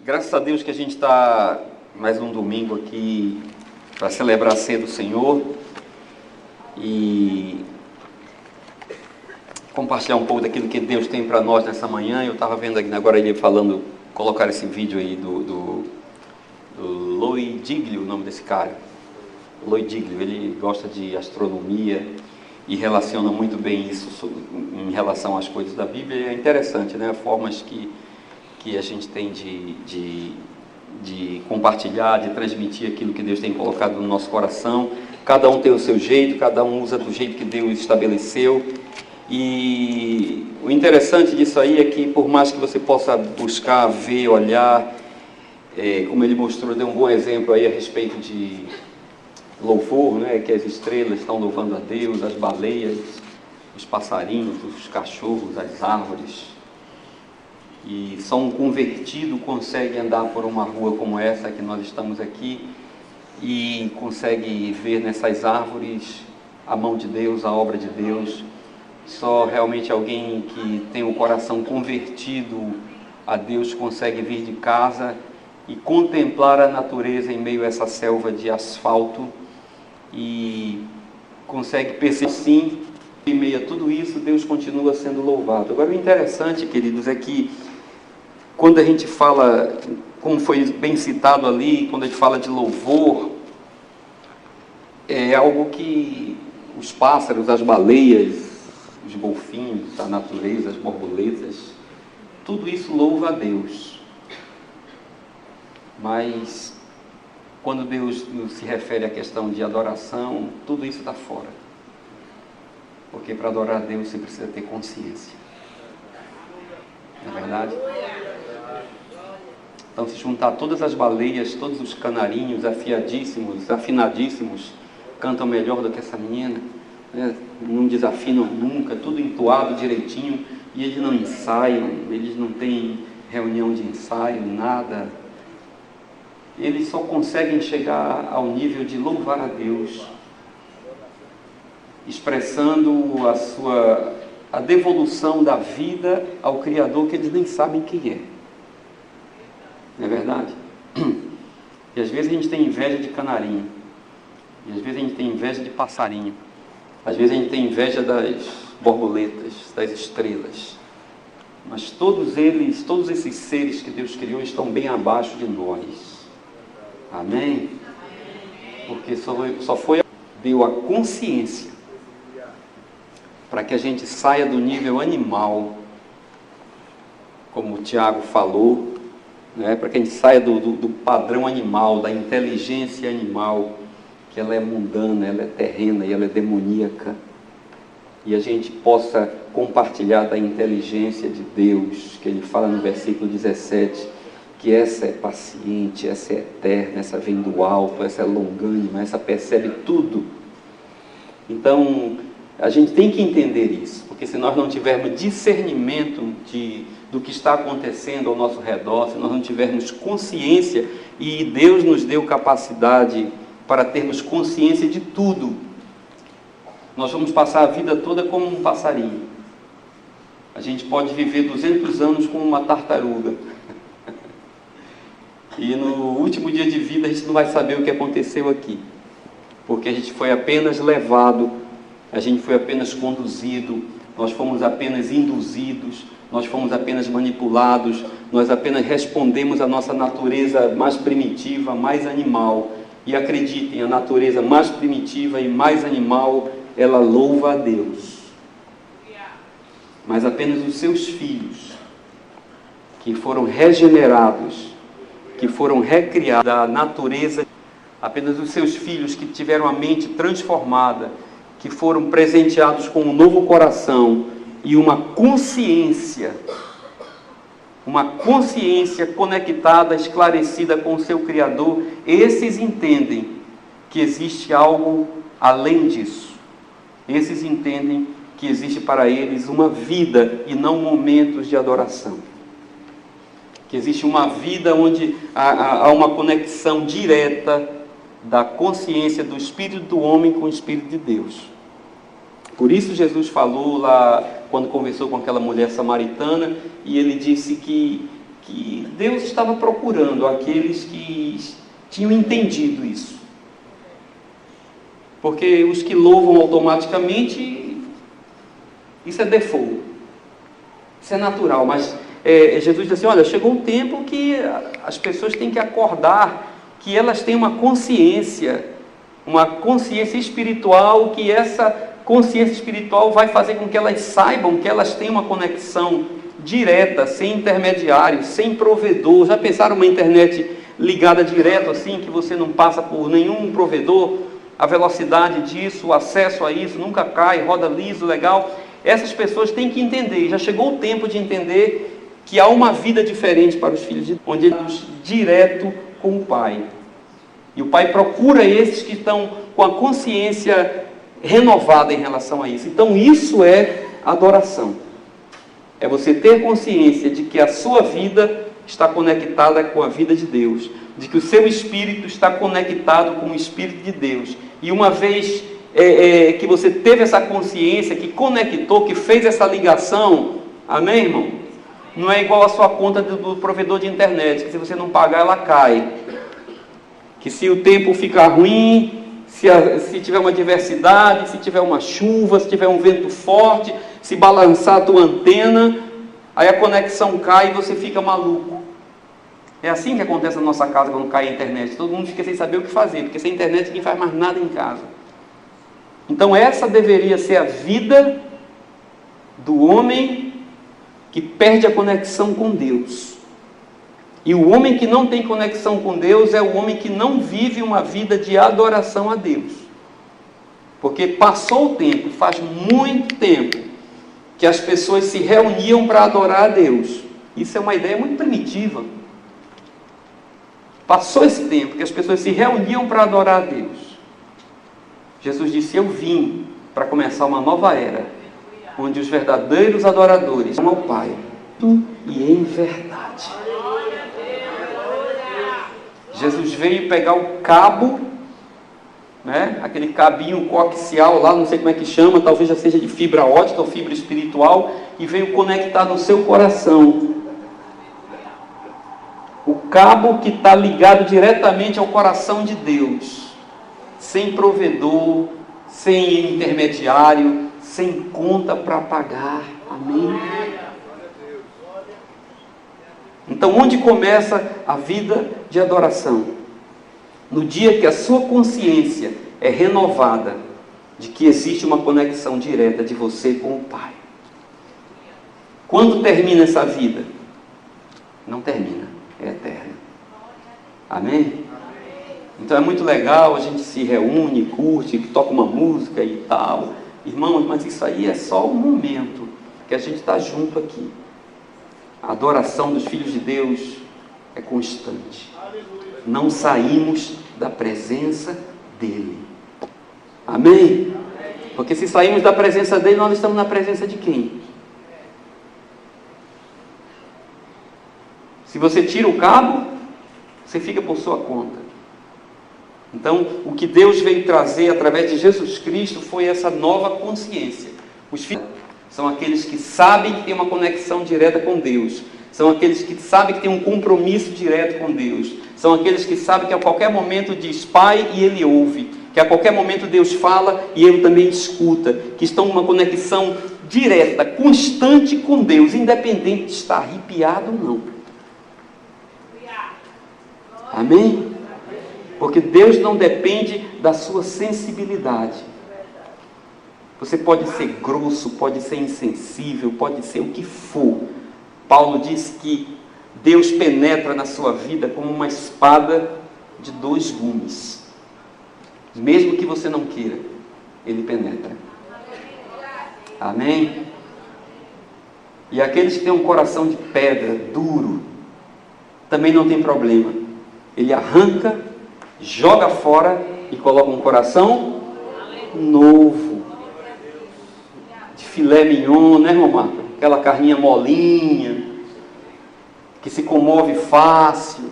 Graças a Deus que a gente está mais um domingo aqui para celebrar a ceia do Senhor e compartilhar um pouco daquilo que Deus tem para nós nessa manhã. Eu estava vendo aqui agora ele falando, colocar esse vídeo aí do Lloyd Diglio, o nome desse cara. Lloyd Diglio, ele gosta de astronomia e relaciona muito bem isso em relação às coisas da Bíblia. É interessante, né? Formas que a gente tem de compartilhar, de transmitir aquilo que Deus tem colocado no nosso coração. Cada um tem o seu jeito, cada um usa do jeito que Deus estabeleceu. E o interessante disso aí é que, por mais que você possa buscar, ver, olhar, como ele mostrou, deu um bom exemplo aí a respeito de louvor, né? Que as estrelas estão louvando a Deus, as baleias, os passarinhos, os cachorros, as árvores. E só um convertido consegue andar por uma rua como essa que nós estamos aqui e consegue ver nessas árvores a mão de Deus, a obra de Deus. Só realmente alguém que tem o coração convertido a Deus consegue vir de casa e contemplar a natureza em meio a essa selva de asfalto e consegue perceber, sim, em meio a tudo isso, Deus continua sendo louvado. Agora, o interessante, queridos, é que quando a gente fala, como foi bem citado ali, quando a gente fala de louvor, é algo que os pássaros, as baleias, os golfinhos, a natureza, as borboletas, tudo isso louva a Deus. Mas quando Deus se refere à questão de adoração, tudo isso está fora. Porque para adorar a Deus você precisa ter consciência. Não é verdade? Então, se juntar todas as baleias, todos os canarinhos afiadíssimos, afinadíssimos, cantam melhor do que essa menina, né? Não desafinam nunca, tudo entoado direitinho, e eles não ensaiam, eles não têm reunião de ensaio, nada. Eles só conseguem chegar ao nível de louvar a Deus, expressando a devolução da vida ao Criador que eles nem sabem quem é. Não é verdade? E às vezes a gente tem inveja de canarinho, e às vezes a gente tem inveja de passarinho, às vezes a gente tem inveja das borboletas, das estrelas, mas todos esses seres que Deus criou estão bem abaixo de nós. Amém? Porque só foi deu a consciência para que a gente saia do nível animal, como o Tiago falou, né? Para que a gente saia do padrão animal, da inteligência animal, que ela é mundana, ela é terrena e ela é demoníaca, e a gente possa compartilhar da inteligência de Deus, que ele fala no versículo 17, que essa é paciente, essa é eterna, essa vem do alto, essa é longânima, essa percebe tudo. Então, a gente tem que entender isso, porque se nós não tivermos discernimento do que está acontecendo ao nosso redor, se nós não tivermos consciência, e Deus nos deu capacidade para termos consciência de tudo, nós vamos passar a vida toda como um passarinho. A gente pode viver 200 anos como uma tartaruga. E no último dia de vida a gente não vai saber o que aconteceu aqui, porque a gente foi apenas levado, a gente foi apenas conduzido, nós fomos apenas induzidos, nós fomos apenas manipulados, nós apenas respondemos à nossa natureza mais primitiva, mais animal. E acreditem, a natureza mais primitiva e mais animal, ela louva a Deus. Mas apenas os seus filhos, que foram regenerados, que foram recriados da natureza, apenas os seus filhos que tiveram a mente transformada, que foram presenteados com um novo coração e uma consciência conectada, esclarecida com o seu Criador, esses entendem que existe algo além disso. Esses entendem que existe para eles uma vida e não momentos de adoração. Que existe uma vida onde há uma conexão direta da consciência do espírito do homem com o espírito de Deus. Por isso Jesus falou lá, quando conversou com aquela mulher samaritana, e ele disse que que Deus estava procurando aqueles que tinham entendido isso. Porque os que louvam automaticamente, isso é default, isso é natural, mas Jesus diz assim, olha, chegou um tempo que as pessoas têm que acordar, que elas têm uma consciência espiritual, que essa consciência espiritual vai fazer com que elas saibam que elas têm uma conexão direta, sem intermediário, sem provedor. Já pensaram uma internet ligada direto assim, que você não passa por nenhum provedor? A velocidade disso, o acesso a isso, nunca cai, roda liso, legal. Essas pessoas têm que entender, já chegou o tempo de entender que há uma vida diferente para os filhos de Deus, onde eles direto com o Pai. E o Pai procura esses que estão com a consciência renovada em relação a isso. Então isso é adoração. É você ter consciência de que a sua vida está conectada com a vida de Deus, de que o seu espírito está conectado com o Espírito de Deus. E uma vez que você teve essa consciência, que conectou, que fez essa ligação, amém, irmão? Não é igual a sua conta do provedor de internet, que se você não pagar, ela cai. Que se o tempo ficar ruim, se tiver uma adversidade, se tiver uma chuva, se tiver um vento forte, se balançar a tua antena, aí a conexão cai e você fica maluco. É assim que acontece na nossa casa quando cai a internet. Todo mundo fica sem saber o que fazer, porque sem internet ninguém faz mais nada em casa. Então essa deveria ser a vida do homem que perde a conexão com Deus. E o homem que não tem conexão com Deus é o homem que não vive uma vida de adoração a Deus. Porque passou o tempo, faz muito tempo, que as pessoas se reuniam para adorar a Deus. Isso é uma ideia muito primitiva. Passou esse tempo que as pessoas se reuniam para adorar a Deus. Jesus disse, eu vim para começar uma nova era, onde os verdadeiros adoradores amam ao Pai, e em verdade. Jesus veio pegar o cabo, né, aquele cabinho coaxial lá, não sei como é que chama, talvez já seja de fibra ótica ou fibra espiritual, e veio conectar no seu coração. O cabo que está ligado diretamente ao coração de Deus, sem provedor, sem intermediário, sem conta para pagar. Amém? Então, onde começa a vida de adoração? No dia que a sua consciência é renovada de que existe uma conexão direta de você com o Pai. Quando termina essa vida? Não termina, é eterna. Amém? Então é muito legal, a gente se reúne, curte, toca uma música e tal. Irmãos, mas isso aí é só um momento que a gente está junto aqui. A adoração dos filhos de Deus é constante. Não saímos da presença dEle. Amém? Porque se saímos da presença dEle, nós estamos na presença de quem? Se você tira o cabo, você fica por sua conta. Então, o que Deus veio trazer através de Jesus Cristo foi essa nova consciência. Os filhos são aqueles que sabem que tem uma conexão direta com Deus. São aqueles que sabem que tem um compromisso direto com Deus. São aqueles que sabem que a qualquer momento diz Pai e Ele ouve. Que a qualquer momento Deus fala e Ele também escuta. Que estão numa conexão direta, constante com Deus, independente de estar arrepiado ou não. Amém? Porque Deus não depende da sua sensibilidade. Você pode ser grosso, pode ser insensível, pode ser o que for. Paulo diz que Deus penetra na sua vida como uma espada de 2 gumes. Mesmo que você não queira, Ele penetra. Amém? E aqueles que têm um coração de pedra, duro, também não tem problema. Ele arranca, joga fora e coloca um coração novo. De filé mignon, né, irmão Marco? Aquela carninha molinha, que se comove fácil,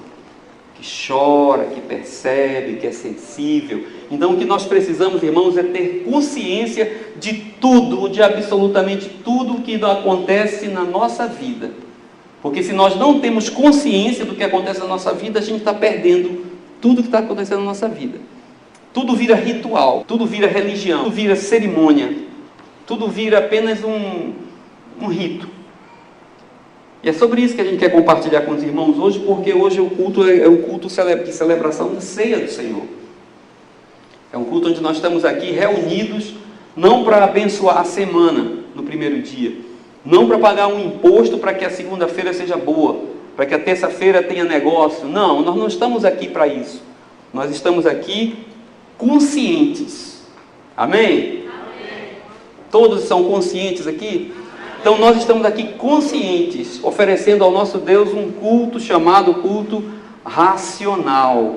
que chora, que percebe, que é sensível. Então o que nós precisamos, irmãos, é ter consciência de tudo, de absolutamente tudo que acontece na nossa vida. Porque se nós não temos consciência do que acontece na nossa vida, a gente está perdendo tudo que está acontecendo na nossa vida. Tudo vira ritual, tudo vira religião, tudo vira cerimônia, tudo vira apenas um rito. E é sobre isso que a gente quer compartilhar com os irmãos hoje, porque hoje o culto é o culto de celebração da ceia do Senhor. É um culto onde nós estamos aqui reunidos, não para abençoar a semana no primeiro dia, não para pagar um imposto para que a segunda-feira seja boa, para que a terça-feira tenha negócio. Não, nós não estamos aqui para isso. Nós estamos aqui conscientes. Amém? Amém. Todos são conscientes aqui? Então nós estamos aqui conscientes, oferecendo ao nosso Deus um culto chamado culto racional.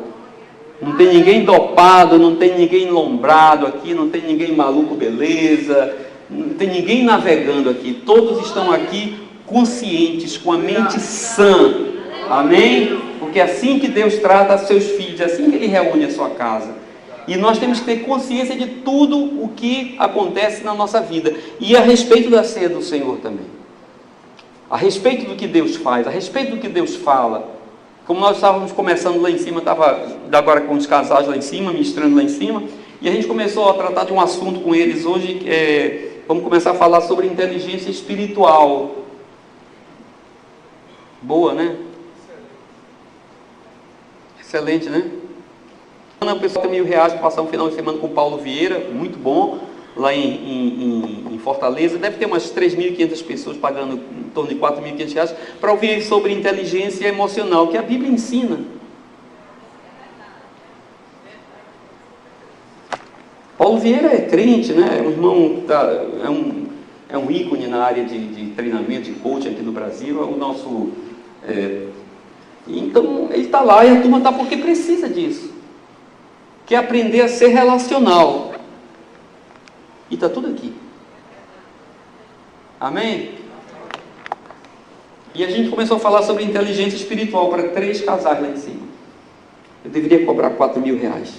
Não tem ninguém dopado, não tem ninguém lombrado aqui, não tem ninguém maluco beleza, não tem ninguém navegando aqui. Todos estão aqui conscientes, com a mente sã. Amém? Porque é assim que Deus trata seus filhos, é assim que Ele reúne a sua casa. E nós temos que ter consciência de tudo o que acontece na nossa vida. E a respeito da ceia do Senhor também. A respeito do que Deus faz, a respeito do que Deus fala. Como nós estávamos começando lá em cima, estava agora com os casais lá em cima, ministrando lá em cima. E a gente começou a tratar de um assunto com eles hoje. Vamos começar a falar sobre inteligência espiritual. Boa, né? Excelente, né? O pessoal tem R$1.000 para passar um final de semana com o Paulo Vieira, muito bom, lá em Fortaleza. Deve ter umas 3.500 pessoas pagando em torno de R$4.500 para ouvir sobre inteligência emocional, que a Bíblia ensina. Paulo Vieira é crente, né? É um irmão, é um ícone na área de treinamento, de coaching aqui no Brasil, é o nosso... Então, ele está lá e a turma está porque precisa disso. Quer aprender a ser relacional. E está tudo aqui. Amém? E a gente começou a falar sobre inteligência espiritual para 3 casais lá em cima. Eu deveria cobrar R$4.000.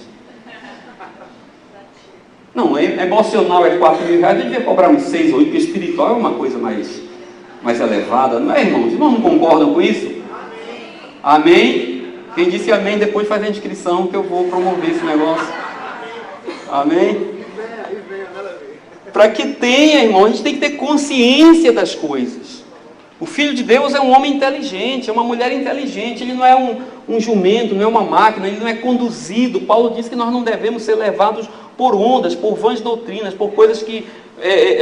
Não, emocional é R$4.000, eu devia cobrar uns 6 ou 8, porque espiritual é uma coisa mais elevada. Não é, irmãos? Os irmãos não concordam com isso? Amém? Quem disse amém, depois faz a inscrição que eu vou promover esse negócio. Amém? Para que tenha, irmão, a gente tem que ter consciência das coisas. O Filho de Deus é um homem inteligente, é uma mulher inteligente. Ele não é um jumento, não é uma máquina, ele não é conduzido. Paulo diz que nós não devemos ser levados por ondas, por vãs doutrinas, por coisas que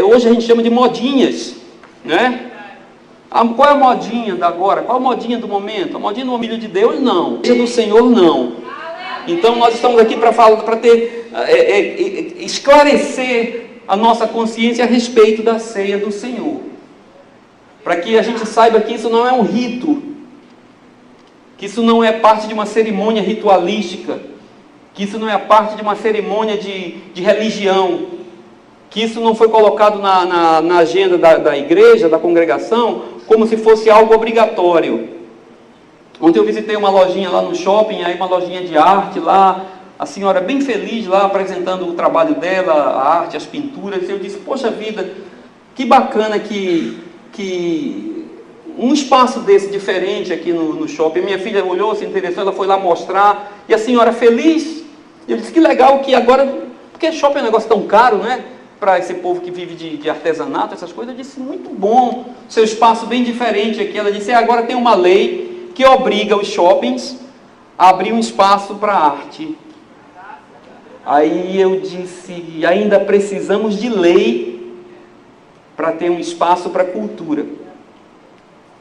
hoje a gente chama de modinhas, né? Qual é a modinha da agora? Qual a modinha do momento? A modinha do Filho de Deus? Não. A do Senhor? Não. Então nós estamos aqui para esclarecer a nossa consciência a respeito da ceia do Senhor. Para que a gente saiba que isso não é um rito, que isso não é parte de uma cerimônia ritualística, que isso não é parte de uma cerimônia de religião, que isso não foi colocado na agenda da igreja, da congregação, como se fosse algo obrigatório. Ontem eu visitei uma lojinha lá no shopping, aí uma lojinha de arte lá, a senhora bem feliz lá, apresentando o trabalho dela, a arte, as pinturas. Eu disse, poxa vida, que bacana que um espaço desse diferente aqui no shopping. Minha filha olhou, se interessou, ela foi lá mostrar, e a senhora feliz. Eu disse, que legal que agora, porque shopping é um negócio tão caro, né? Para esse povo que vive de artesanato, essas coisas. Eu disse, muito bom, seu espaço bem diferente aqui. Ela disse, agora tem uma lei que obriga os shoppings a abrir um espaço para arte. Aí eu disse, ainda precisamos de lei para ter um espaço para cultura.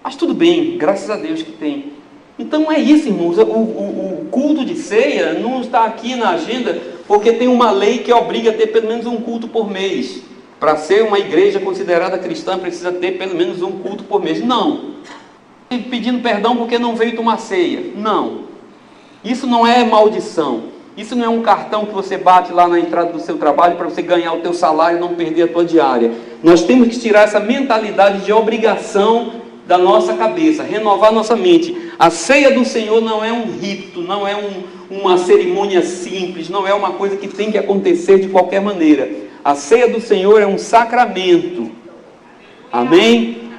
Mas tudo bem, graças a Deus que tem. Então é isso, irmãos, o culto de ceia não está aqui na agenda porque tem uma lei que obriga a ter pelo menos um culto por mês. Para ser uma igreja considerada cristã, precisa ter pelo menos um culto por mês. Não. Pedindo perdão porque não veio tomar ceia. Não. Isso não é maldição. Isso não é um cartão que você bate lá na entrada do seu trabalho para você ganhar o teu salário e não perder a tua diária. Nós temos que tirar essa mentalidade de obrigação da nossa cabeça, renovar nossa mente. A ceia do Senhor não é um rito, não é uma cerimônia simples, não é uma coisa que tem que acontecer de qualquer maneira. A ceia do Senhor é um sacramento. Amém?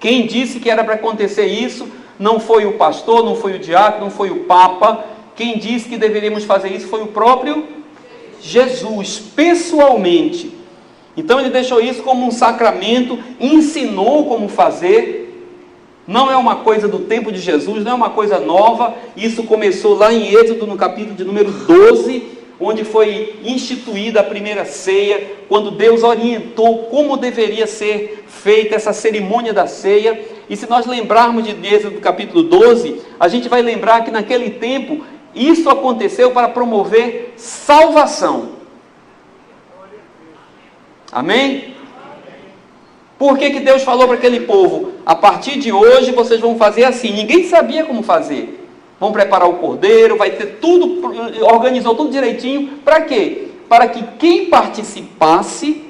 Quem disse que era para acontecer isso não foi o pastor, não foi o diácono, não foi o papa. Quem disse que deveríamos fazer isso foi o próprio Jesus, pessoalmente. Então ele deixou isso como um sacramento, ensinou como fazer. Não é uma coisa do tempo de Jesus, não é uma coisa nova. Isso começou lá em Êxodo, no capítulo de número 12, onde foi instituída a primeira ceia, quando Deus orientou como deveria ser feita essa cerimônia da ceia. E se nós lembrarmos de Êxodo capítulo 12, a gente vai lembrar que naquele tempo, isso aconteceu para promover salvação. Amém? Por que Deus falou para aquele povo, a partir de hoje vocês vão fazer assim? Ninguém sabia como fazer. Vão preparar o cordeiro, vai ter tudo, organizou tudo direitinho. Para quê? Para que quem participasse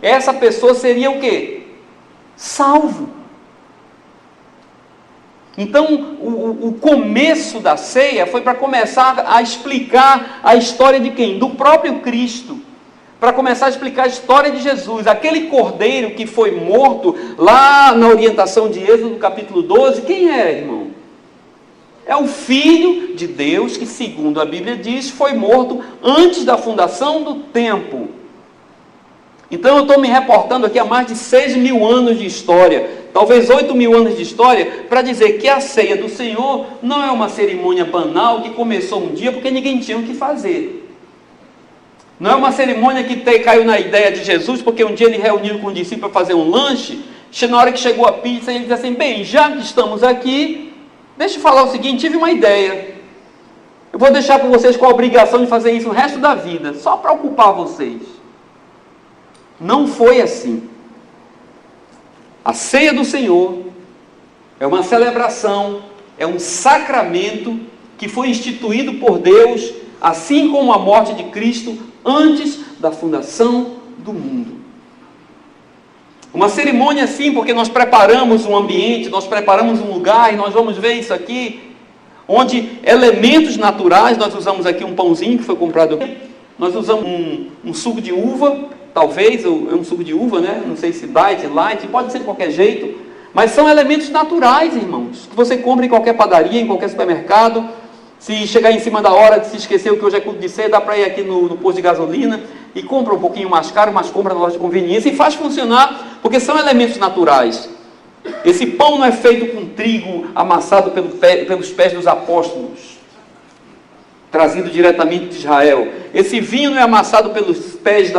essa pessoa seria o quê? Salvo. Então, o começo da ceia foi para começar a explicar a história de quem? Do próprio Cristo. Para começar a explicar a história de Jesus. Aquele cordeiro que foi morto lá na orientação de Êxodo, capítulo 12, quem era, irmão? É o Filho de Deus que, segundo a Bíblia diz, foi morto antes da fundação do tempo. Então eu estou me reportando aqui a mais de 6.000 anos de história, talvez 8.000 anos de história, para dizer que a ceia do Senhor não é uma cerimônia banal que começou um dia porque ninguém tinha o que fazer. Não é uma cerimônia que caiu na ideia de Jesus, porque um dia ele reuniu com o discípulo para fazer um lanche, na hora que chegou a pizza, ele disse assim, bem, já que estamos aqui, deixa eu falar o seguinte, tive uma ideia. Eu vou deixar para vocês com a obrigação de fazer isso o resto da vida, só para ocupar vocês. Não foi assim. A ceia do Senhor é uma celebração, é um sacramento que foi instituído por Deus, assim como a morte de Cristo, antes da fundação do mundo. Uma cerimônia assim, porque nós preparamos um ambiente, nós preparamos um lugar, e nós vamos ver isso aqui, onde elementos naturais, nós usamos aqui um pãozinho que foi comprado, nós usamos um suco de uva, talvez, é um suco de uva, né? Não sei se diet, light, pode ser de qualquer jeito, mas são elementos naturais, irmãos, que você compra em qualquer padaria, em qualquer supermercado. Se chegar em cima da hora, se esqueceu que hoje é culto de ceia, dá para ir aqui no posto de gasolina e compra um pouquinho mais caro, mas compra na loja de conveniência e faz funcionar, porque são elementos naturais. Esse pão não é feito com trigo amassado pelos pés dos apóstolos, trazido diretamente de Israel. Esse vinho não é amassado pelos pés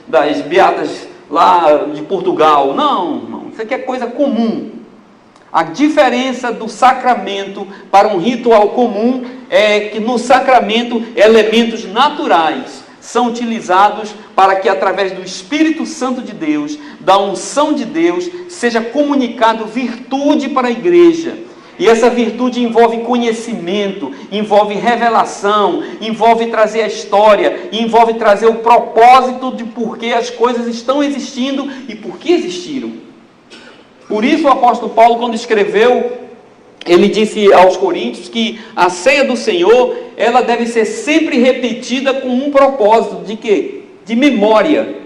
das beatas lá de Portugal. Não, irmão, isso aqui é coisa comum. A diferença do sacramento para um ritual comum é que no sacramento elementos naturais são utilizados para que através do Espírito Santo de Deus, da unção de Deus, seja comunicado virtude para a igreja. E essa virtude envolve conhecimento, envolve revelação, envolve trazer a história, envolve trazer o propósito de por que as coisas estão existindo e por que existiram. Por isso o apóstolo Paulo, quando escreveu, ele disse aos Coríntios que a ceia do Senhor, ela deve ser sempre repetida com um propósito, de quê? De memória,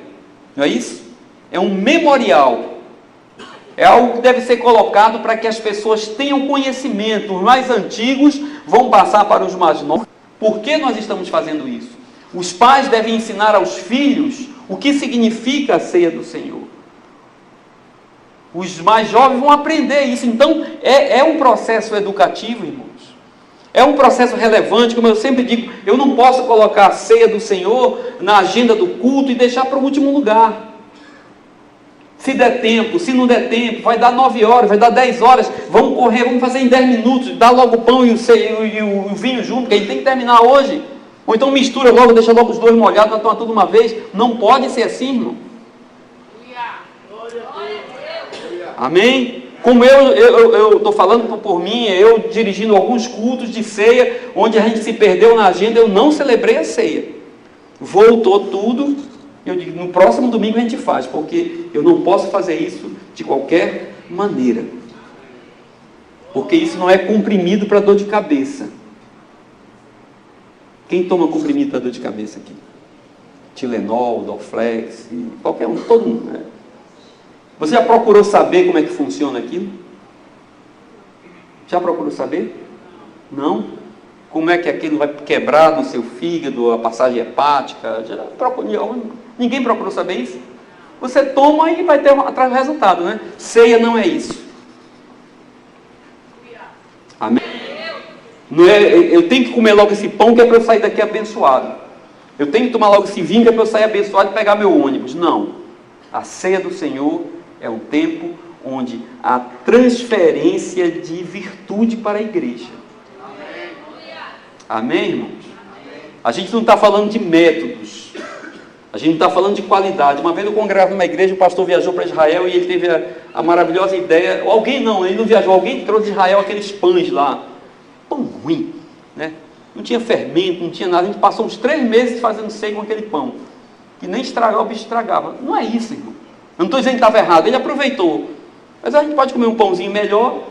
não é isso? É um memorial, é algo que deve ser colocado para que as pessoas tenham conhecimento. Os mais antigos vão passar para os mais novos. Por que nós estamos fazendo isso? Os pais devem ensinar aos filhos o que significa a ceia do Senhor. Os mais jovens vão aprender isso. Então, é um processo educativo, irmãos. É um processo relevante, como eu sempre digo, eu não posso colocar a ceia do Senhor na agenda do culto e deixar para o último lugar. Se der tempo, se não der tempo, vai dar 9 horas, vai dar 10 horas, vamos correr, vamos fazer em 10 minutos, dá logo o pão e o vinho junto, que a gente tem que terminar hoje. Ou então mistura logo, deixa logo os dois molhados, nós tomamos tudo uma vez. Não pode ser assim, irmão. Amém? Como eu estou falando por mim, eu dirigindo alguns cultos de ceia, onde a gente se perdeu na agenda, eu não celebrei a ceia. Voltou tudo, eu digo, no próximo domingo a gente faz, porque eu não posso fazer isso de qualquer maneira. Porque isso não é comprimido para dor de cabeça. Quem toma comprimido para dor de cabeça aqui? Tilenol, Dorflex, qualquer um, todo mundo, né? Você já procurou saber como é que funciona aquilo? Já procurou saber? Não? Como é que aquilo vai quebrar no seu fígado, a passagem hepática? Ninguém procurou saber isso? Você toma e vai ter atrás do resultado, né? Ceia não é isso. Amém? Não é, eu tenho que comer logo esse pão que é para eu sair daqui abençoado. Eu tenho que tomar logo esse vinho que é para eu sair abençoado e pegar meu ônibus. Não. A ceia do Senhor é um tempo onde há transferência de virtude para a igreja. Amém, irmãos? A gente não está falando de métodos. A gente não está falando de qualidade. Uma vez eu congregava numa igreja, o pastor viajou para Israel e ele teve a maravilhosa ideia. Alguém não, ele não viajou. Alguém trouxe de Israel aqueles pães lá. Pão ruim, né? Não tinha fermento, não tinha nada. A gente passou uns 3 meses fazendo ceia com aquele pão. Que nem estragava, o bicho estragava. Não é isso, irmão. Eu não estou dizendo que estava errado. Ele aproveitou. Mas a gente pode comer um pãozinho melhor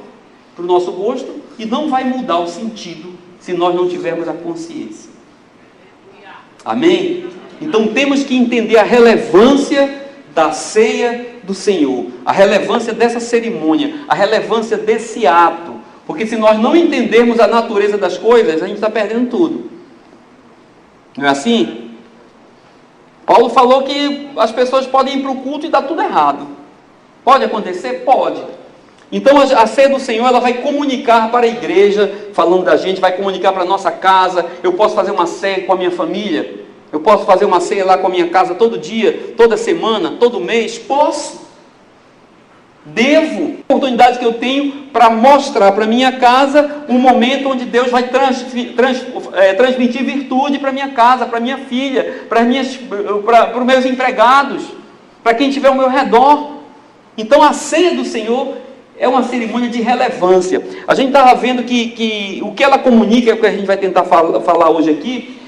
para o nosso gosto e não vai mudar o sentido se nós não tivermos a consciência. Amém? Então temos que entender a relevância da ceia do Senhor, a relevância dessa cerimônia, a relevância desse ato, porque se nós não entendermos a natureza das coisas, a gente está perdendo tudo. Não é assim? Paulo falou que as pessoas podem ir para o culto e dar tudo errado. Pode acontecer? Pode. Então a ceia do Senhor, ela vai comunicar para a igreja, falando da gente, vai comunicar para a nossa casa. Eu posso fazer uma ceia com a minha família? Eu posso fazer uma ceia lá com a minha casa todo dia, toda semana, todo mês? Posso. Devo. Oportunidade que eu tenho para mostrar para a minha casa um momento onde Deus vai transmitir virtude para a minha casa, para a minha filha, para os meus empregados, para quem estiver ao meu redor. Então a ceia do Senhor é uma cerimônia de relevância. A gente estava vendo que o que ela comunica, é o que a gente vai tentar falar hoje aqui,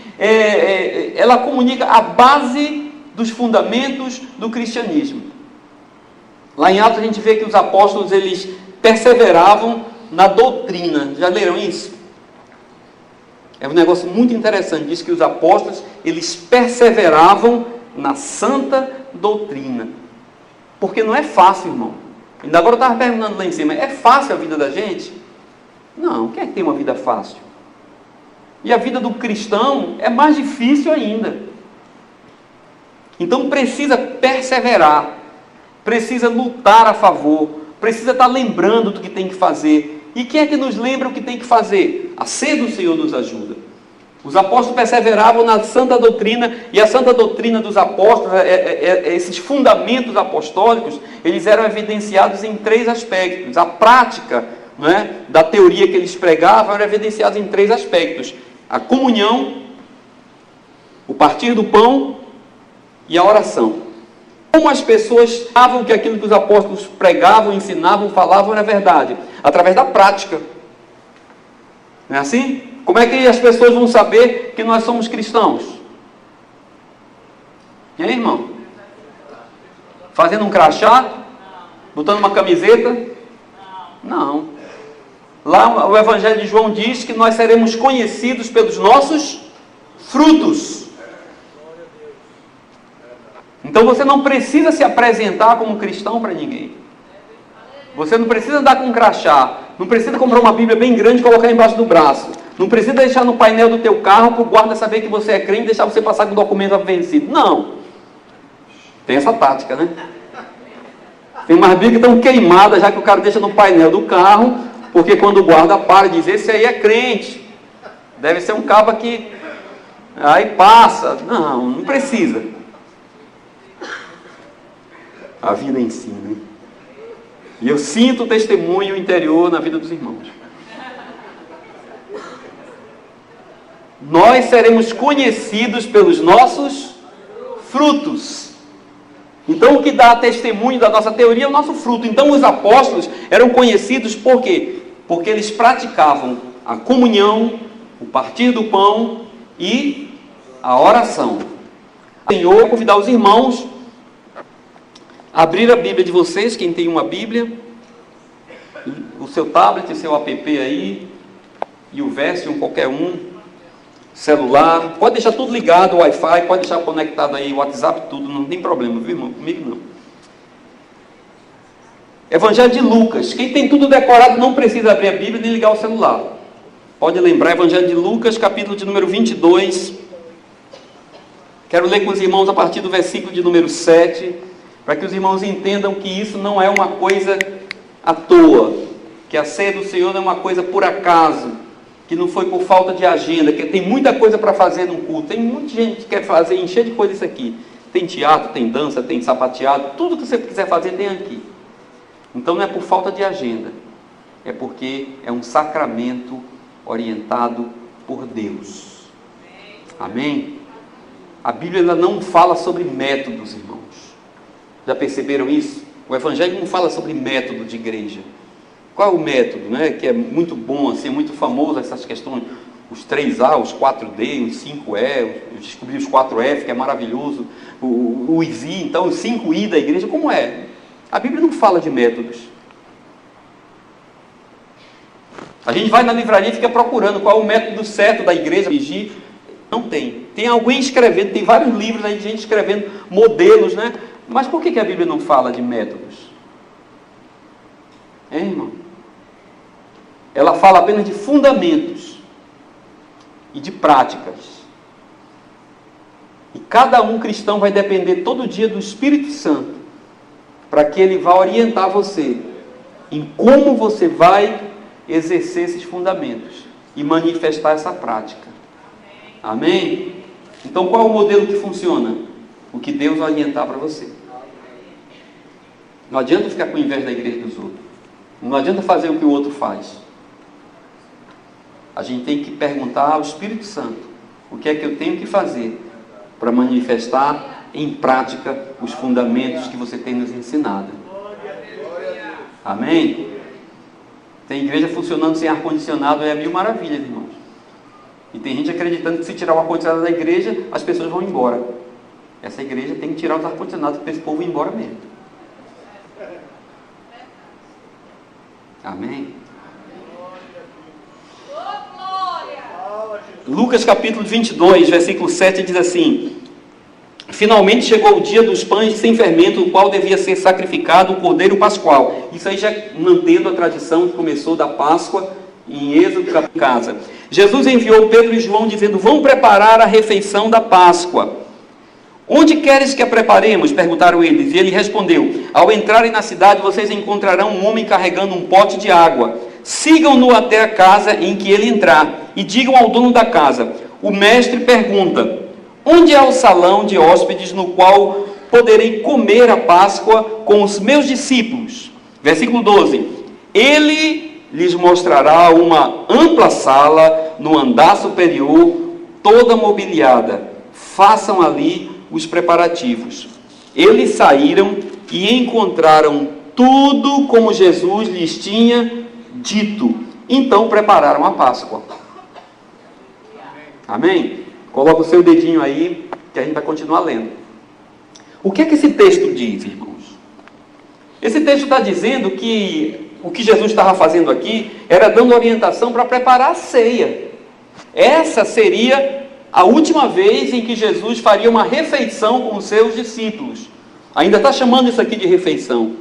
ela comunica a base dos fundamentos do cristianismo. Lá em Atos a gente vê que os apóstolos, eles perseveravam na doutrina. Já leram isso? É um negócio muito interessante. Diz que os apóstolos, eles perseveravam na santa doutrina. Porque não é fácil, irmão. Ainda agora eu estava perguntando lá em cima, é fácil a vida da gente? Não, quem é que tem uma vida fácil? E a vida do cristão é mais difícil ainda. Então precisa perseverar, precisa lutar a favor, precisa estar lembrando do que tem que fazer. E quem é que nos lembra o que tem que fazer? A ceia do Senhor nos ajuda. Os apóstolos perseveravam na santa doutrina, e a santa doutrina dos apóstolos, esses fundamentos apostólicos, eles eram evidenciados em 3 aspectos. A prática, não é, da teoria que eles pregavam era evidenciada em 3 aspectos: a comunhão, o partir do pão e a oração. Como as pessoas sabiam que aquilo que os apóstolos pregavam, ensinavam, falavam era verdade? Através da prática. Não é assim? Como é que as pessoas vão saber que nós somos cristãos? E aí, irmão? Fazendo um crachá? Botando uma camiseta? Não. Lá o Evangelho de João diz que nós seremos conhecidos pelos nossos frutos. Então você não precisa se apresentar como cristão para ninguém. Você não precisa andar com um crachá. Não precisa comprar uma Bíblia bem grande e colocar embaixo do braço. Não precisa deixar no painel do teu carro para o guarda saber que você é crente e deixar você passar com o documento vencido. Não. Tem essa tática, né? Tem umas Bíblias que estão queimadas já que o cara deixa no painel do carro, porque quando o guarda para e diz, esse aí é crente. Deve ser um cabo que aí passa. Não, não precisa. A vida ensina, hein? E eu sinto o testemunho interior na vida dos irmãos. Nós seremos conhecidos pelos nossos frutos. Então o que dá testemunho da nossa teoria é o nosso fruto. Então os apóstolos eram conhecidos por quê? Porque eles praticavam a comunhão, o partir do pão e a oração. O Senhor vai convidar os irmãos a abrir a Bíblia de vocês, quem tem uma Bíblia, o seu tablet, o seu app aí, e o Version, qualquer um, celular, pode deixar tudo ligado, Wi-Fi, pode deixar conectado aí, WhatsApp, tudo, não tem problema, viu, irmão? Comigo não. Evangelho de Lucas. Quem tem tudo decorado não precisa abrir a Bíblia nem ligar o celular. Pode lembrar, Evangelho de Lucas, capítulo de número 22. Quero ler com os irmãos a partir do versículo de número 7, para que os irmãos entendam que isso não é uma coisa à toa, que a ceia do Senhor não é uma coisa por acaso, que não foi por falta de agenda, que tem muita coisa para fazer num culto. Tem muita gente que quer fazer, encher de coisa isso aqui. Tem teatro, tem dança, tem sapateado, tudo que você quiser fazer tem aqui. Então não é por falta de agenda, é porque é um sacramento orientado por Deus. Amém? A Bíblia ela não fala sobre métodos, irmãos. Já perceberam isso? O Evangelho não fala sobre método de igreja. Qual é o método, né? Que é muito bom, assim, é muito famoso essas questões, os 3A, os 4D, os 5E, eu descobri os 4F, que é maravilhoso, os I, então os 5I da igreja, como é? A Bíblia não fala de métodos. A gente vai na livraria e fica procurando qual é o método certo da igreja, não tem. Tem alguém escrevendo, tem vários livros aí de gente escrevendo modelos, né? Mas por que a Bíblia não fala de métodos? Hein, irmão? Ela fala apenas de fundamentos e de práticas. E cada um cristão vai depender todo dia do Espírito Santo para que ele vá orientar você em como você vai exercer esses fundamentos e manifestar essa prática. Amém? Então qual é o modelo que funciona? O que Deus orientar para você. Não adianta ficar com inveja da igreja dos outros. Não adianta fazer o que o outro faz. A gente tem que perguntar ao Espírito Santo o que é que eu tenho que fazer para manifestar em prática os fundamentos que você tem nos ensinado. Amém? Tem igreja funcionando sem ar-condicionado, é mil maravilhas, irmãos. E tem gente acreditando que se tirar o ar-condicionado da igreja, as pessoas vão embora. Essa igreja tem que tirar os ar-condicionados para esse povo ir embora mesmo. Amém? Lucas capítulo 22, versículo 7 diz assim: finalmente chegou o dia dos pães sem fermento, o qual devia ser sacrificado o cordeiro pascual. Isso aí já mantendo a tradição que começou da Páscoa em Êxodo capítulo casa. Jesus enviou Pedro e João dizendo: vão preparar a refeição da Páscoa. Onde queres que a preparemos? Perguntaram eles. E ele respondeu: ao entrarem na cidade, vocês encontrarão um homem carregando um pote de água. Sigam-no até a casa em que ele entrar e digam ao dono da casa: o mestre pergunta: onde é o salão de hóspedes no qual poderei comer a Páscoa com os meus discípulos? Versículo 12: ele lhes mostrará uma ampla sala no andar superior, toda mobiliada. Façam ali os preparativos. Eles saíram e encontraram tudo como Jesus lhes tinha dito. Então prepararam a Páscoa. Amém? Coloca o seu dedinho aí, que a gente vai continuar lendo. O que é que esse texto diz, irmãos? Esse texto está dizendo que o que Jesus estava fazendo aqui era dando orientação para preparar a ceia. Essa seria a última vez em que Jesus faria uma refeição com os seus discípulos. Ainda está chamando isso aqui de refeição.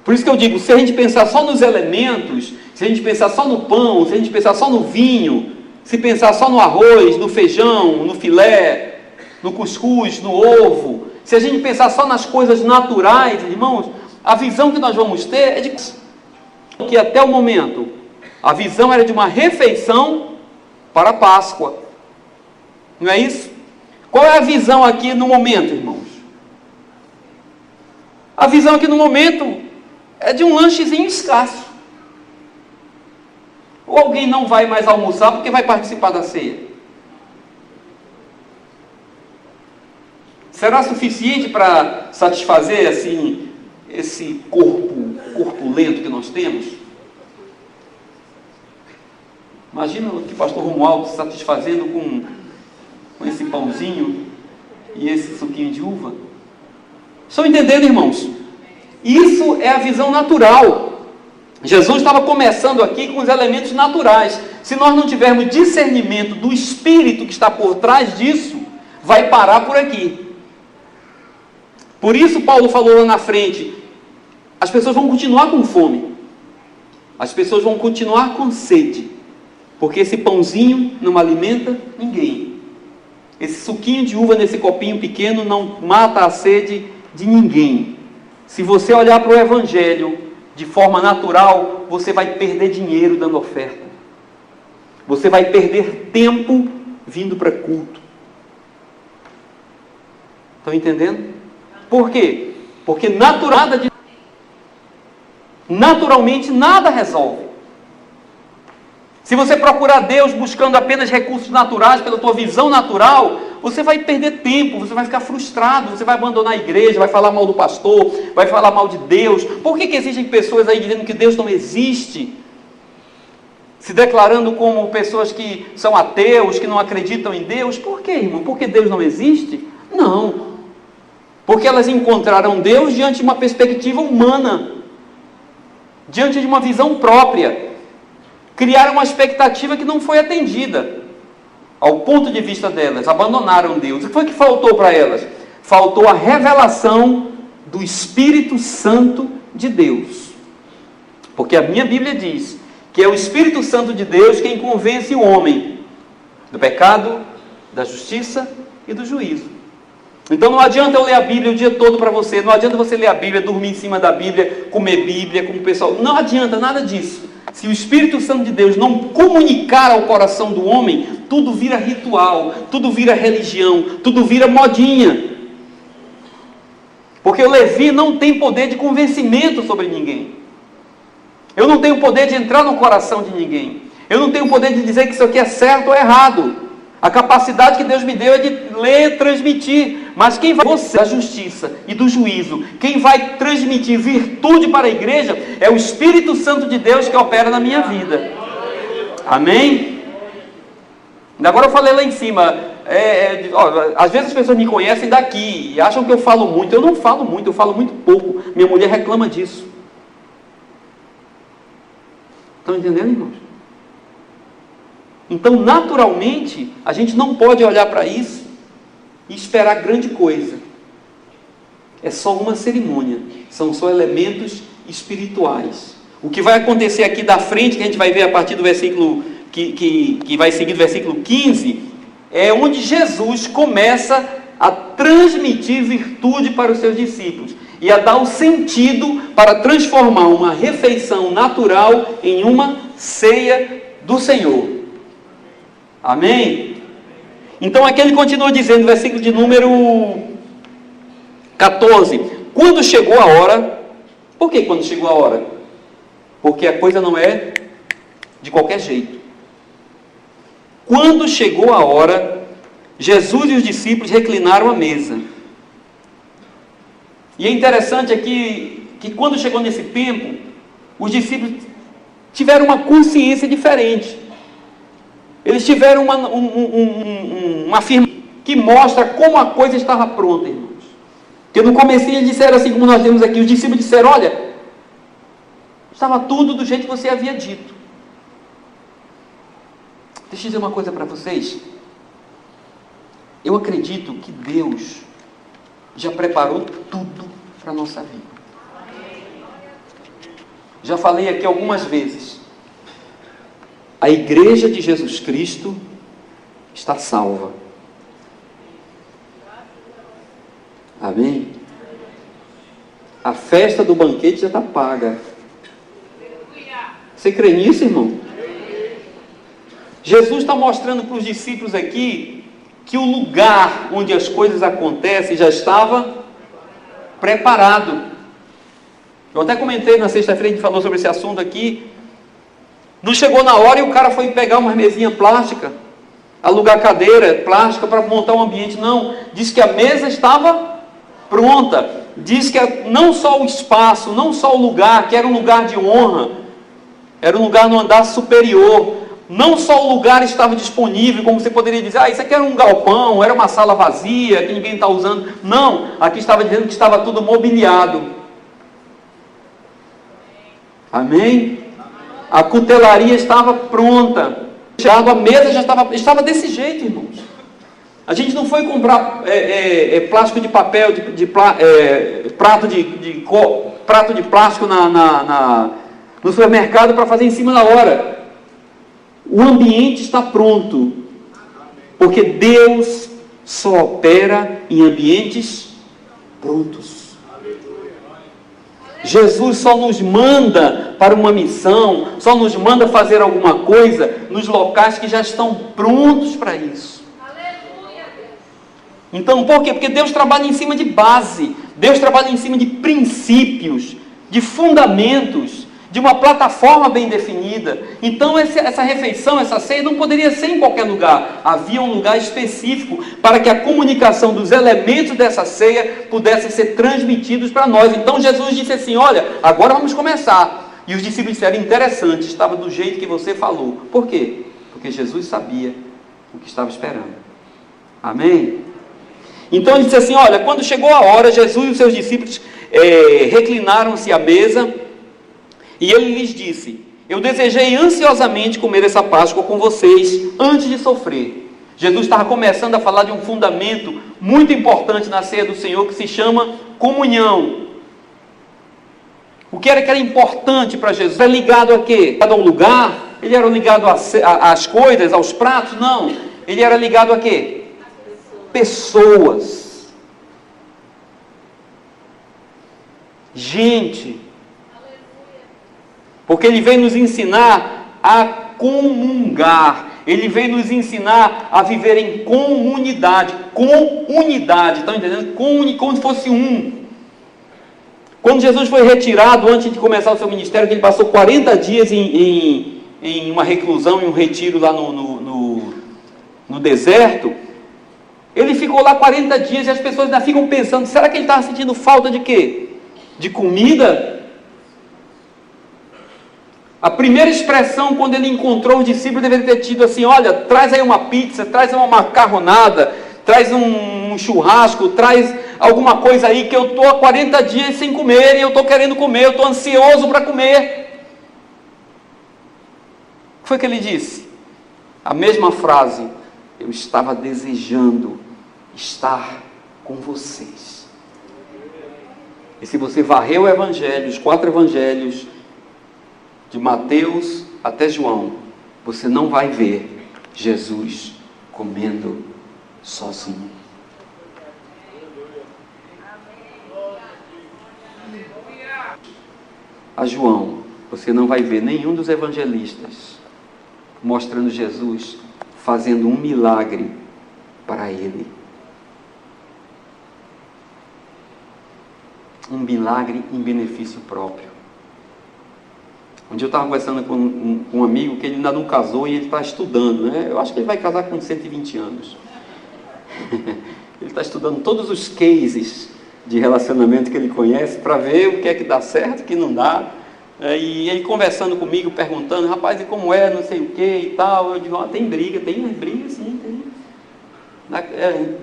Por isso que eu digo, se a gente pensar só nos elementos, se a gente pensar só no pão, se a gente pensar só no vinho, se pensar só no arroz, no feijão, no filé, no cuscuz, no ovo, se a gente pensar só nas coisas naturais, irmãos, a visão que nós vamos ter é de que até o momento a visão era de uma refeição para a Páscoa. Não é isso? Qual é a visão aqui no momento, irmãos? A visão aqui no momento é de um lanchezinho escasso. Ou alguém não vai mais almoçar porque vai participar da ceia? Será suficiente para satisfazer assim esse corpo corpulento que nós temos? Imagina o que o pastor Romualdo satisfazendo com esse pãozinho e esse suquinho de uva. Estão entendendo, irmãos? Isso é a visão natural. Jesus estava começando aqui com os elementos naturais. Se nós não tivermos discernimento do Espírito que está por trás disso, vai parar por aqui. Por isso Paulo falou lá na frente: as pessoas vão continuar com fome. As pessoas vão continuar com sede. Porque esse pãozinho não alimenta ninguém. Esse suquinho de uva nesse copinho pequeno não mata a sede de ninguém. Se você olhar para o Evangelho de forma natural, você vai perder dinheiro dando oferta. Você vai perder tempo vindo para culto. Estão entendendo? Por quê? Porque naturalmente nada resolve. Se você procurar Deus buscando apenas recursos naturais, pela tua visão natural, você vai perder tempo, você vai ficar frustrado, você vai abandonar a igreja, vai falar mal do pastor, vai falar mal de Deus. Por que existem pessoas aí dizendo que Deus não existe? Se declarando como pessoas que são ateus, que não acreditam em Deus. Por quê, irmão? Porque Deus não existe? Não. Porque elas encontraram Deus diante de uma perspectiva humana, diante de uma visão própria. Criaram uma expectativa que não foi atendida, ao ponto de vista delas, abandonaram Deus. O que foi que faltou para elas? Faltou a revelação do Espírito Santo de Deus. Porque a minha Bíblia diz que é o Espírito Santo de Deus quem convence o homem do pecado, da justiça e do juízo. Então não adianta eu ler a Bíblia o dia todo para você, não adianta você ler a Bíblia, dormir em cima da Bíblia, comer Bíblia, como o pessoal, não adianta nada disso. Se o Espírito Santo de Deus não comunicar ao coração do homem, tudo vira ritual, tudo vira religião, tudo vira modinha. Porque o Levi não tem poder de convencimento sobre ninguém. Eu não tenho poder de entrar no coração de ninguém. Eu não tenho poder de dizer que isso aqui é certo ou errado. A capacidade que Deus me deu é de ler e transmitir. Mas quem vai você da justiça e do juízo, quem vai transmitir virtude para a igreja, é o Espírito Santo de Deus que opera na minha vida. Amém? Agora eu falei lá em cima, às vezes as pessoas me conhecem daqui e acham que eu falo muito. Eu não falo muito, eu falo muito pouco. Minha mulher reclama disso. Estão entendendo, irmãos? Então, naturalmente, a gente não pode olhar para isso e esperar grande coisa. É só uma cerimônia, são só elementos espirituais. O que vai acontecer aqui da frente, que a gente vai ver a partir do versículo que vai seguir do versículo 15, é onde Jesus começa a transmitir virtude para os seus discípulos e a dar o sentido para transformar uma refeição natural em uma ceia do Senhor. Amém? Então aqui ele continua dizendo, versículo de número 14, quando chegou a hora. Por que quando chegou a hora? Porque a coisa não é de qualquer jeito. Quando chegou a hora, Jesus e os discípulos reclinaram à mesa. E é interessante aqui que quando chegou nesse tempo, os discípulos tiveram uma consciência diferente. Eles tiveram uma afirmação que mostra como a coisa estava pronta, irmãos. Porque no começo eles disseram assim, como nós temos aqui, os discípulos disseram, olha, estava tudo do jeito que você havia dito. Deixa eu dizer uma coisa para vocês. Eu acredito que Deus já preparou tudo para a nossa vida. Já falei aqui algumas vezes. A igreja de Jesus Cristo está salva. Amém? A festa do banquete já está paga. Você crê nisso, irmão? Jesus está mostrando para os discípulos aqui que o lugar onde as coisas acontecem já estava preparado. Eu até comentei na sexta-feira, a gente falou sobre esse assunto aqui. Não chegou na hora e o cara foi pegar uma mesinha plástica, alugar cadeira plástica para montar um ambiente. Não, diz que a mesa estava pronta. Diz que não só o espaço, não só o lugar, que era um lugar de honra, era um lugar no andar superior. Não só o lugar estava disponível, como você poderia dizer, isso aqui era um galpão, era uma sala vazia, que ninguém está usando. Não, aqui estava dizendo que estava tudo mobiliado. Amém? A cutelaria estava pronta. A mesa já estava desse jeito, irmãos. A gente não foi comprar plástico de papel, prato prato de plástico no supermercado para fazer em cima da hora. O ambiente está pronto, porque Deus só opera em ambientes prontos. Jesus só nos manda para uma missão, só nos manda fazer alguma coisa nos locais que já estão prontos para isso. Então, por quê? Porque Deus trabalha em cima de base, Deus trabalha em cima de princípios, de fundamentos, de uma plataforma bem definida. Então essa refeição, essa ceia não poderia ser em qualquer lugar. Havia um lugar específico para que a comunicação dos elementos dessa ceia pudessem ser transmitidos para nós. Então Jesus disse assim: olha, agora vamos começar. E os discípulos disseram: interessante, estava do jeito que você falou. Por quê? Porque Jesus sabia o que estava esperando. Amém? Então ele disse assim: olha, quando chegou a hora, Jesus e os seus discípulos reclinaram-se à mesa. E ele lhes disse: eu desejei ansiosamente comer essa Páscoa com vocês antes de sofrer. Jesus estava começando a falar de um fundamento muito importante na ceia do Senhor, que se chama comunhão. O que era importante para Jesus? Era ligado a quê? Ligado ao lugar? Ele era ligado às coisas, aos pratos? Não. Ele era ligado a quê? Pessoas. Gente. Porque ele veio nos ensinar a comungar. Ele veio nos ensinar a viver em comunidade. Com unidade. Estão entendendo? Como se fosse um. Quando Jesus foi retirado, antes de começar o seu ministério, que ele passou 40 dias em uma reclusão, em um retiro lá no deserto, ele ficou lá 40 dias e as pessoas ainda ficam pensando: será que ele estava sentindo falta de quê? De comida? A primeira expressão, quando ele encontrou os discípulos, deveria ter tido assim: olha, traz aí uma pizza, traz uma macarronada, traz um churrasco, traz alguma coisa aí, que eu estou há 40 dias sem comer, e eu estou querendo comer, eu estou ansioso para comer. O que foi que ele disse? A mesma frase: eu estava desejando estar com vocês. E se você varrer o evangelho, os 4 evangelhos, de Mateus até João, você não vai ver Jesus comendo sozinho. A João, você não vai ver nenhum dos evangelistas mostrando Jesus fazendo um milagre para ele. Um milagre em benefício próprio. Um dia eu estava conversando com um amigo que ele ainda não casou e ele está estudando, né? Eu acho que ele vai casar com 120 anos. Ele está estudando todos os cases de relacionamento que ele conhece para ver o que é que dá certo, o que não dá. E ele conversando comigo, perguntando: rapaz, e como é, não sei o que e tal. Eu digo: tem briga sim, tem.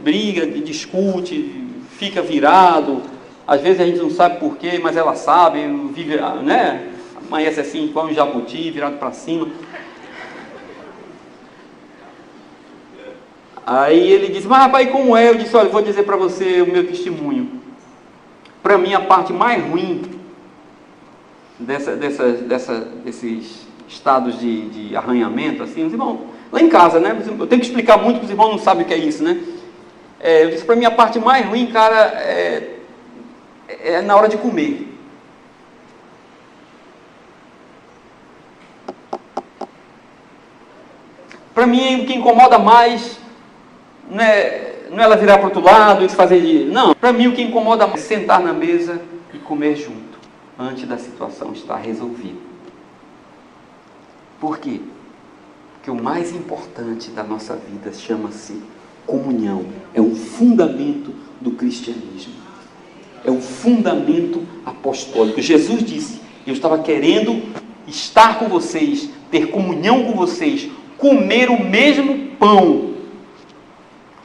Briga, discute, fica virado. Às vezes a gente não sabe porquê, mas ela sabe, vive, né? Amanhece assim, igual um jabuti, virado para cima. Aí ele disse: mas rapaz, como é? Eu disse: olha, vou dizer para você o meu testemunho. Para mim, a parte mais ruim desses estados de arranhamento, assim, os irmãos, lá em casa, né? Eu tenho que explicar muito, porque os irmãos não sabem o que é isso, né? Eu disse: para mim, a parte mais ruim, cara, é na hora de comer. Para mim, o que incomoda mais não é ela virar para o outro lado e fazer de... Não, para mim o que incomoda mais é sentar na mesa e comer junto, antes da situação estar resolvida. Por quê? Porque o mais importante da nossa vida chama-se comunhão. É um fundamento do cristianismo. É um fundamento apostólico. Jesus disse: eu estava querendo estar com vocês, ter comunhão com vocês, comer o mesmo pão,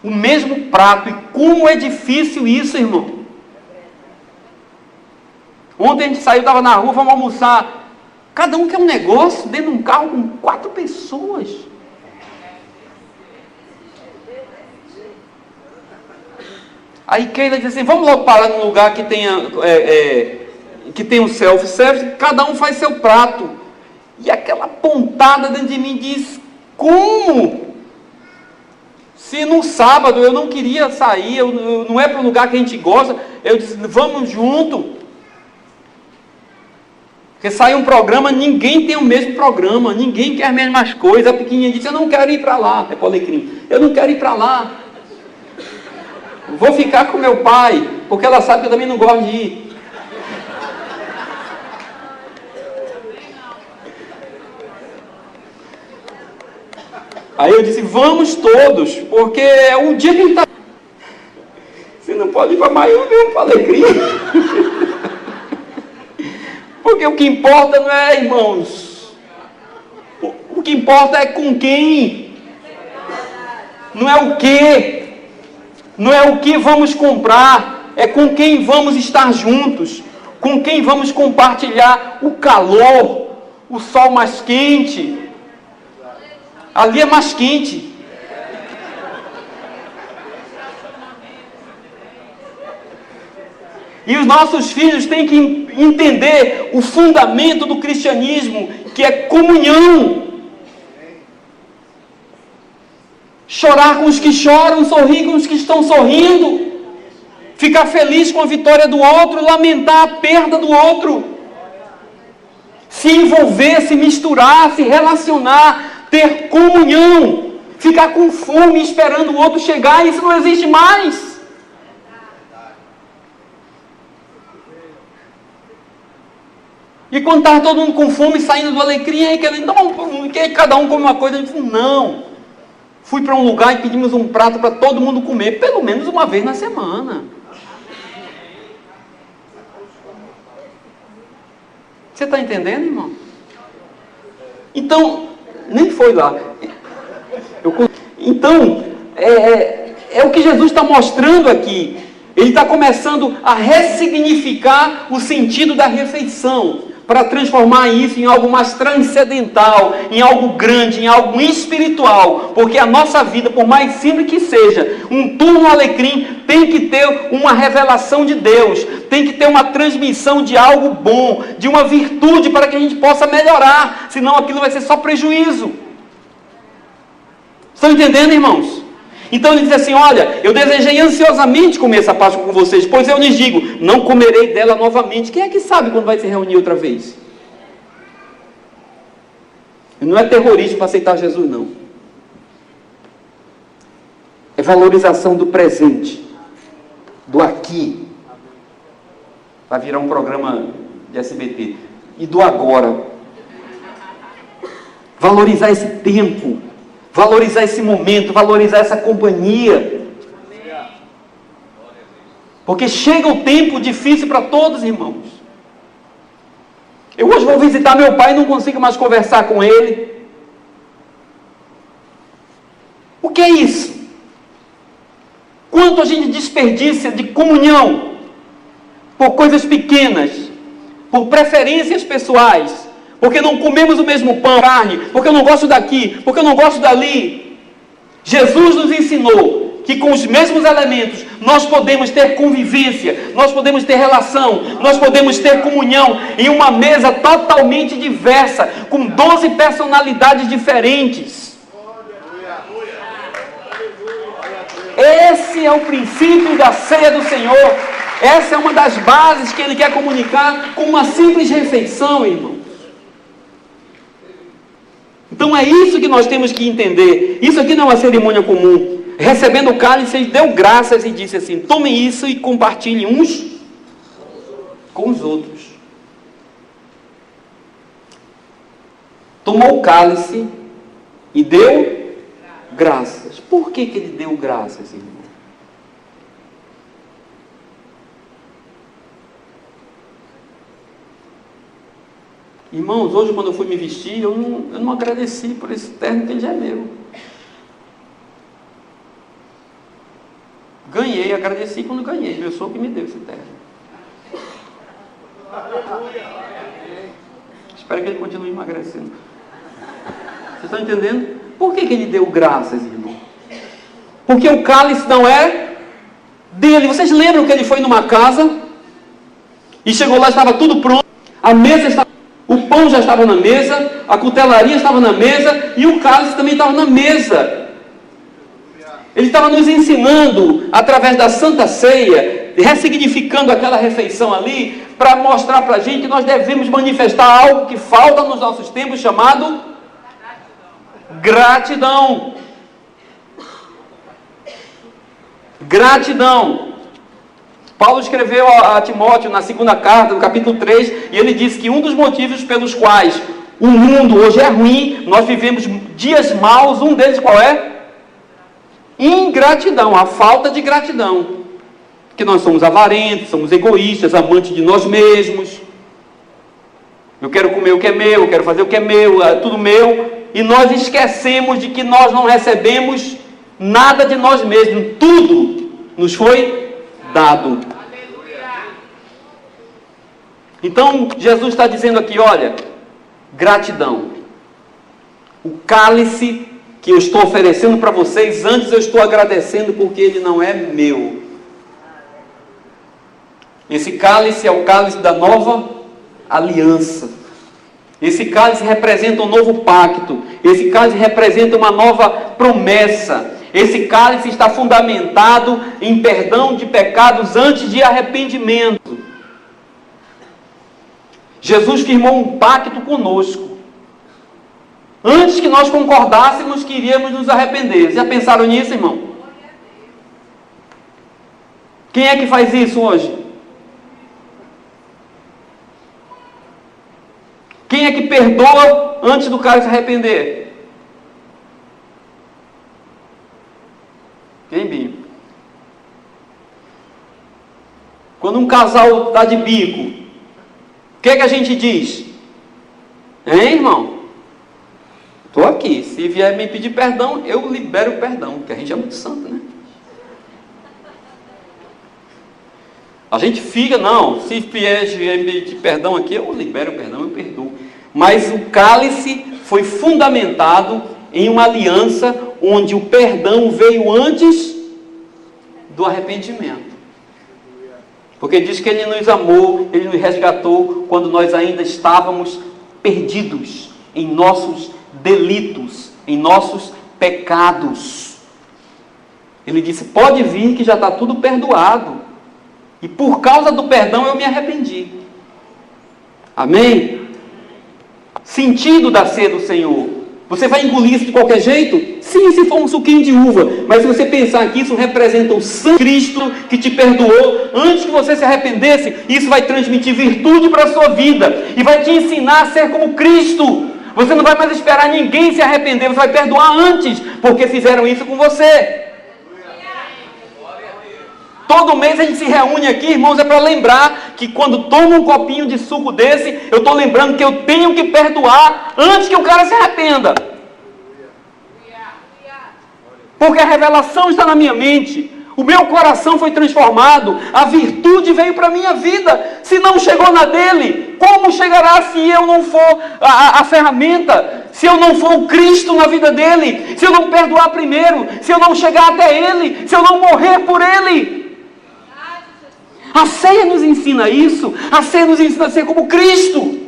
o mesmo prato. E como é difícil isso, irmão. Ontem a gente saiu, estava na rua, vamos almoçar. Cada um quer um negócio dentro de um carro com 4 pessoas. Aí Keila diz assim: vamos logo parar num lugar que tenha que tem um self-service, cada um faz seu prato. E aquela pontada dentro de mim diz: como? Se no sábado eu não queria sair, não é para um lugar que a gente gosta, eu disse: vamos junto. Porque sai um programa, ninguém tem o mesmo programa, ninguém quer as mesmas coisas. A pequenininha disse: eu não quero ir para lá. É para o Alecrim: eu não quero ir para lá. Vou ficar com meu pai, porque ela sabe que eu também não gosto de ir. Aí eu disse: vamos todos, porque é o dia que ele está. Você não pode ir para Miami, vamos para Alecrim. Porque o que importa não é, irmãos, o que importa é com quem, não é o que, não é o que vamos comprar, é com quem vamos estar juntos, com quem vamos compartilhar o calor, o sol mais quente. Ali é mais quente. E os nossos filhos têm que entender o fundamento do cristianismo, que é comunhão. Chorar com os que choram, sorrir com os que estão sorrindo. Ficar feliz com a vitória do outro, lamentar a perda do outro. Se envolver, se misturar, se relacionar, ter comunhão. Ficar com fome esperando o outro chegar, isso não existe mais. E quando estava todo mundo com fome, saindo do Alecrim, aí querendo, que cada um come uma coisa, ele falou: não. Fui para um lugar e pedimos um prato para todo mundo comer, pelo menos uma vez na semana. Você está entendendo, irmão? Então, nem foi lá. Então, é o que Jesus está mostrando aqui. Ele está começando a ressignificar o sentido da refeição, para transformar isso em algo mais transcendental, em algo grande, em algo espiritual. Porque a nossa vida, por mais simples que seja, um turno Alecrim tem que ter uma revelação de Deus, tem que ter uma transmissão de algo bom, de uma virtude, para que a gente possa melhorar, senão aquilo vai ser só prejuízo. Estão entendendo, irmãos? Então ele diz assim: olha, eu desejei ansiosamente comer essa Páscoa com vocês, pois eu lhes digo, não comerei dela novamente. Quem é que sabe quando vai se reunir outra vez? Não é terrorismo para aceitar Jesus, não. É valorização do presente, do aqui. Vai virar um programa de SBT. E do agora. Valorizar esse tempo. Valorizar esse momento, valorizar essa companhia. Porque chega o tempo difícil para todos, irmãos. Eu hoje vou visitar meu pai e não consigo mais conversar com ele. O que é isso? Quanto a gente desperdiça de comunhão por coisas pequenas, por preferências pessoais. Porque não comemos o mesmo pão, carne, porque eu não gosto daqui, porque eu não gosto dali. Jesus nos ensinou que com os mesmos elementos nós podemos ter convivência, nós podemos ter relação, nós podemos ter comunhão em uma mesa totalmente diversa, com 12 personalidades diferentes. Esse é o princípio da ceia do Senhor. Essa é uma das bases que Ele quer comunicar com uma simples refeição, irmão. Então é isso que nós temos que entender. Isso aqui não é uma cerimônia comum. Recebendo o cálice, ele deu graças e disse assim: tomem isso e compartilhem uns com os outros. Tomou o cálice e deu graças. Por que ele deu graças, irmão? Irmãos, hoje quando eu fui me vestir, eu não agradeci por esse terno que ele já é meu. Ganhei, agradeci quando ganhei. Eu sou o que me deu esse terno. Espero que ele continue emagrecendo. Vocês estão entendendo? Por que ele deu graças, irmão? Porque o cálice não é dele. Vocês lembram que ele foi numa casa E chegou lá, estava tudo pronto. A mesa estava, o pão já estava na mesa, a cutelaria estava na mesa e o cálice também estava na mesa. Ele estava nos ensinando, através da Santa Ceia, ressignificando aquela refeição ali, para mostrar para a gente que nós devemos manifestar algo que falta nos nossos tempos, chamado gratidão. Gratidão. Paulo escreveu a Timóteo na segunda carta, no capítulo 3, e ele disse que um dos motivos pelos quais o mundo hoje é ruim, nós vivemos dias maus, um deles qual é? Ingratidão, a falta de gratidão. Que nós somos avarentos, somos egoístas, amantes de nós mesmos. Eu quero comer o que é meu, eu quero fazer o que é meu, é tudo meu. E nós esquecemos de que nós não recebemos nada de nós mesmos. Tudo nos foi dado. Então, Jesus está dizendo aqui, olha, gratidão. O cálice que eu estou oferecendo para vocês, antes eu estou agradecendo porque ele não é meu. Esse cálice é o cálice da nova aliança. Esse cálice representa um novo pacto. Esse cálice representa uma nova promessa. Esse cálice está fundamentado em perdão de pecados antes de arrependimento. Jesus firmou um pacto conosco. Antes que nós concordássemos que iríamos nos arrepender. Já pensaram nisso, irmão? Quem é que faz isso hoje? Quem é que perdoa antes do cara se arrepender? Quem, Binho? Quando um casal está de bico, o que é que a gente diz? Hein, irmão? Estou aqui. Se vier me pedir perdão, eu libero o perdão, porque a gente é muito santo, né? A gente fica, não, se vier me pedir perdão aqui, eu libero o perdão, eu perdoo. Mas o cálice foi fundamentado em uma aliança onde o perdão veio antes do arrependimento. Porque diz que Ele nos amou, Ele nos resgatou quando nós ainda estávamos perdidos em nossos delitos, em nossos pecados. Ele disse, pode vir que já está tudo perdoado. E por causa do perdão eu me arrependi. Amém? Sentido da ceia do Senhor. Você vai engolir isso de qualquer jeito? Sim, se for um suquinho de uva. Mas se você pensar que isso representa o sangue de Cristo que te perdoou antes que você se arrependesse, isso vai transmitir virtude para a sua vida. E vai te ensinar a ser como Cristo. Você não vai mais esperar ninguém se arrepender. Você vai perdoar antes, porque fizeram isso com você. Todo mês a gente se reúne aqui, irmãos, é para lembrar que quando tomo um copinho de suco desse, eu estou lembrando que eu tenho que perdoar antes que o cara se arrependa. Porque a revelação está na minha mente. O meu coração foi transformado. A virtude veio para a minha vida. Se não chegou na dele, como chegará se eu não for a ferramenta? Se eu não for o Cristo na vida dele? Se eu não perdoar primeiro? Se eu não chegar até ele? Se eu não morrer por ele? A ceia nos ensina isso. A ceia nos ensina a ser como Cristo.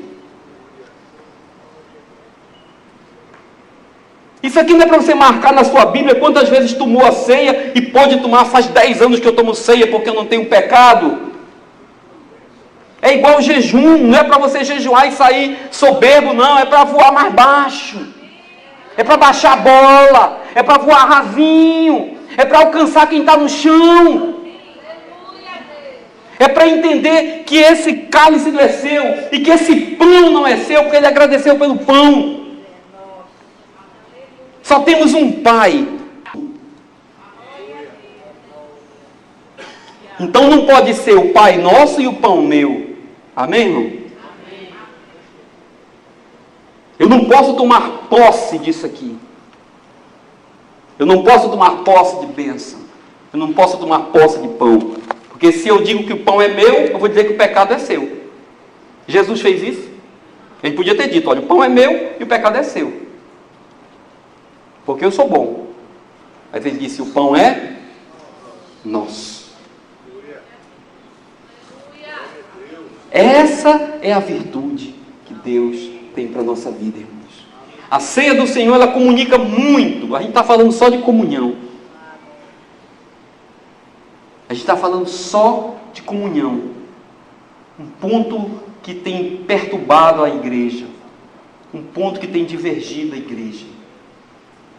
Isso aqui não é para você marcar na sua Bíblia quantas vezes tomou a ceia e pode tomar. Faz 10 anos que eu tomo ceia porque eu não tenho pecado. É igual o jejum. Não é para você jejuar e sair soberbo, não. É para voar mais baixo. É para baixar a bola. É para voar rasinho. É para alcançar quem está no chão. É para entender que esse cálice não é seu e que esse pão não é seu, porque ele agradeceu pelo pão. Só temos um Pai. Então não pode ser o Pai nosso e o pão meu. Amém, irmão? Eu não posso tomar posse disso aqui. Eu não posso tomar posse de bênção. Eu não posso tomar posse de pão. Porque se eu digo que o pão é meu, eu vou dizer que o pecado é seu. Jesus fez isso? Ele podia ter dito, olha, o pão é meu e o pecado é seu. Porque eu sou bom. Mas ele disse, o pão é nosso. é a virtude que Deus tem para a nossa vida, irmãos. A ceia do Senhor, ela comunica muito. A gente está falando só de comunhão. A gente está falando só de comunhão. Um ponto que tem perturbado a igreja. Um ponto que tem divergido a igreja.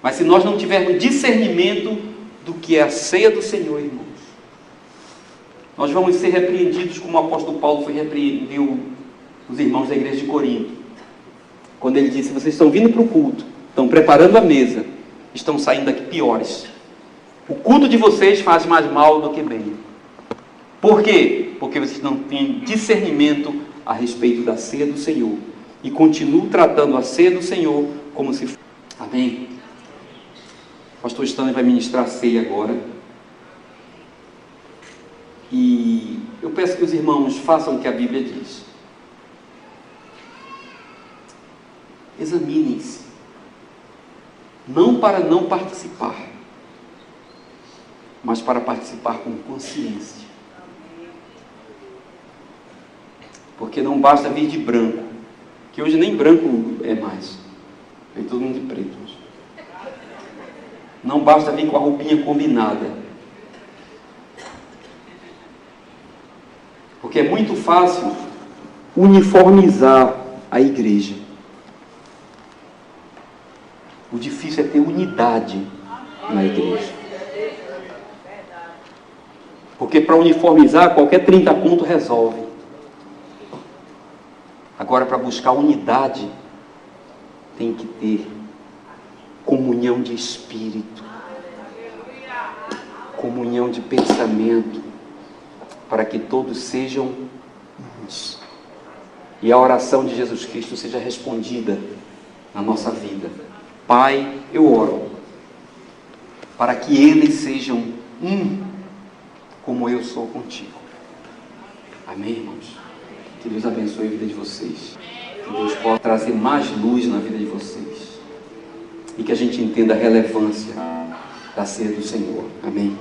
Mas se nós não tivermos discernimento do que é a ceia do Senhor, irmãos, nós vamos ser repreendidos como o apóstolo Paulo repreendeu os irmãos da igreja de Corinto. Quando ele disse: vocês estão vindo para o culto, estão preparando a mesa, estão saindo daqui piores. O culto de vocês faz mais mal do que bem. Por quê? Porque vocês não têm discernimento a respeito da ceia do Senhor. E continuam tratando a ceia do Senhor como se fosse. Amém? O pastor Stanley vai ministrar a ceia agora. E eu peço que os irmãos façam o que a Bíblia diz. Examinem-se. Não para não participar, mas para participar com consciência. Porque não basta vir de branco, que hoje nem branco é mais. Vem todo mundo de preto. Não basta vir com a roupinha combinada. Porque é muito fácil uniformizar a igreja. O difícil é ter unidade na igreja. Porque para uniformizar, qualquer 30 conto resolve. Agora, para buscar unidade, tem que ter comunhão de espírito, comunhão de pensamento, para que todos sejam uns. E a oração de Jesus Cristo seja respondida na nossa vida. Pai, eu oro para que eles sejam um, como eu sou contigo. Amém, irmãos? Que Deus abençoe a vida de vocês. Que Deus possa trazer mais luz na vida de vocês. E que a gente entenda a relevância da ceia do Senhor. Amém?